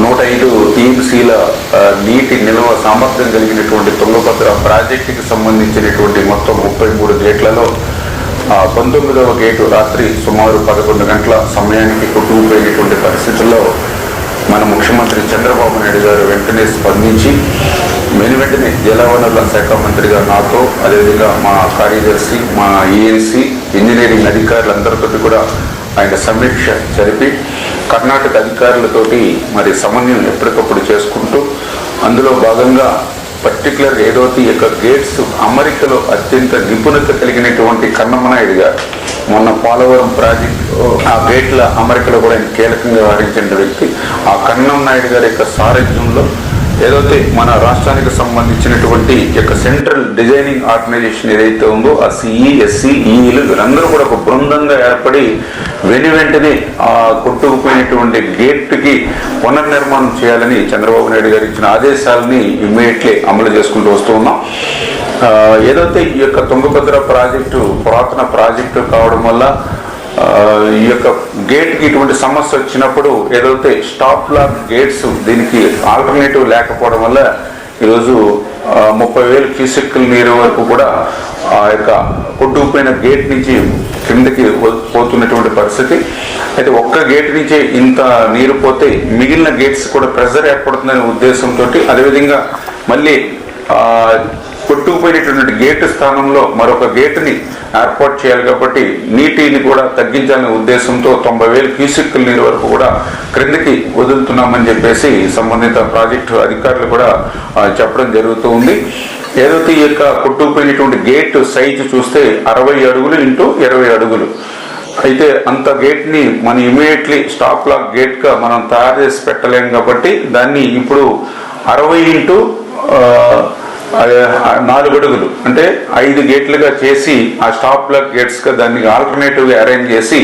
105 టీఎంసీల నీటి నిల్వ సామర్థ్యం కలిగినటువంటి తుంగభద్ర ప్రాజెక్టుకి సంబంధించినటువంటి మొత్తం 33 గేట్లలో 19వ గేటు రాత్రి సుమారు 11 గంటల సమయానికి కొట్టుకుపోయినటువంటి పరిస్థితుల్లో మన ముఖ్యమంత్రి చంద్రబాబు నాయుడు గారు వెంటనే స్పందించి వెంటనే జలవనరుల శాఖ మంత్రిగా నాతో, అదేవిధంగా మా కార్యదర్శి, మా ఈఎన్సీ ఇంజనీరింగ్ అధికారులందరితో కూడా ఆయన సమీక్ష జరిపి కర్ణాటక అధికారులతోటి మరి సమన్వయం ఎప్పటికప్పుడు చేసుకుంటూ అందులో భాగంగా పర్టికులర్ ఏదైతే యొక్క గేట్స్ అమరికలో అత్యంత నిపుణత కలిగినటువంటి కన్నమనాయుడు గారు మొన్న పోలవరం ప్రాజెక్టు ఆ గేట్ల అమరికలో కూడా ఆయన కీలకంగా వ్యవహరించిన వ్యక్తి. ఆ కన్నమనాయుడు గారి యొక్క సారథ్యంలో ఏదైతే మన రాష్ట్రానికి సంబంధించినటువంటి యొక్క సెంట్రల్ డిజైనింగ్ ఆర్గనైజేషన్ ఏదైతే ఉందో ఆ సిఈ, ఎస్సీ, ఈఈలు వీరందరూ కూడా ఒక బృందంగా ఏర్పడి వెంటనే ఆ కొట్టుకుపోయినటువంటి గేట్కి పునర్నిర్మాణం చేయాలని చంద్రబాబు నాయుడు గారు ఇచ్చిన ఆదేశాలని ఇమ్మీడియట్లీ అమలు చేసుకుంటూ వస్తూ ఉన్నాం. ఏదైతే ఈ యొక్క తుంగభద్ర ప్రాజెక్టు పురాతన ప్రాజెక్టు కావడం వల్ల ఈ యొక్క గేట్కి ఇటువంటి సమస్య వచ్చినప్పుడు ఏదైతే స్టాప్ లాక్ గేట్స్ దీనికి ఆల్టర్నేటివ్ లేకపోవడం వల్ల ఈరోజు 30,000 క్యూసెక్కుల నీరు వరకు కూడా ఆ యొక్క కొట్టుకుపోయిన గేట్ నుంచి కిందకి పోతున్నటువంటి పరిస్థితి. అయితే ఒక్క గేట్ నుంచే ఇంత నీరు పోతే మిగిలిన గేట్స్ కూడా ప్రెషర్ ఏర్పడుతుందనే ఉద్దేశంతో అదేవిధంగా మళ్ళీ కొట్టుకుపోయినటువంటి గేటు స్థానంలో మరొక గేటుని ఏర్పాటు చేయాలి కాబట్టి నీటిని కూడా తగ్గించాలనే ఉద్దేశంతో 90,000 క్యూసెక్కుల నీరు వరకు కూడా క్రిందకి వదులుతున్నామని చెప్పేసి సంబంధిత ప్రాజెక్టు అధికారులు కూడా చెప్పడం జరుగుతూ ఉంది. ఏదైతే ఈ యొక్క కొట్టుకుపోయినటువంటి గేట్ సైజు చూస్తే 60 అడుగులు ఇంటూ 20 అడుగులు. అయితే అంత గేట్ని మనం ఇమీడియట్లీ స్టాప్ లాక్ గేట్గా మనం తయారు చేసి పెట్టలేం కాబట్టి దాన్ని ఇప్పుడు 60 ఇంటూ 4 అడుగులు అంటే 5 గేట్లుగా చేసి ఆ స్టాప్ లాక్ గేట్స్గా దాన్ని ఆల్టర్నేటివ్గా అరేంజ్ చేసి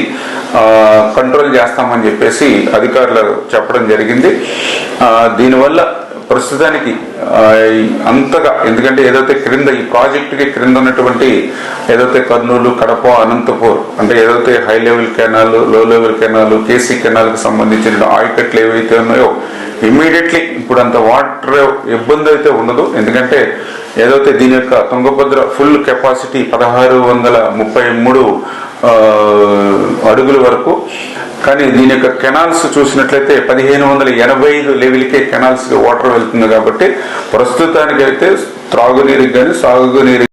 కంట్రోల్ చేస్తామని చెప్పేసి అధికారులు చెప్పడం జరిగింది. దీనివల్ల ప్రస్తుతానికి అంతగా ఎందుకంటే ఏదైతే క్రింద ఈ ప్రాజెక్టుకి క్రింద ఉన్నటువంటి ఏదైతే కర్నూలు, కడప, అనంతపూర్ అంటే ఏదైతే హై లెవెల్ కెనాల్, లో లెవెల్ కెనాల్, కేసీ కెనాల్కి సంబంధించిన ఆయకట్లు ఏవైతే ఉన్నాయో ఇమ్మీడియట్లీ ఇప్పుడు అంత వాటర్ ఇబ్బంది అయితే ఉండదు. ఎందుకంటే ఏదైతే దీని యొక్క తుంగభద్ర ఫుల్ కెపాసిటీ 1633 అడుగుల వరకు, కానీ దీని యొక్క కెనాల్స్ చూసినట్లయితే 1585 లెవెల్కే కెనాల్స్కి వాటర్ వెళ్తుంది కాబట్టి ప్రస్తుతానికైతే త్రాగునీరుకి కానీ సాగునీరు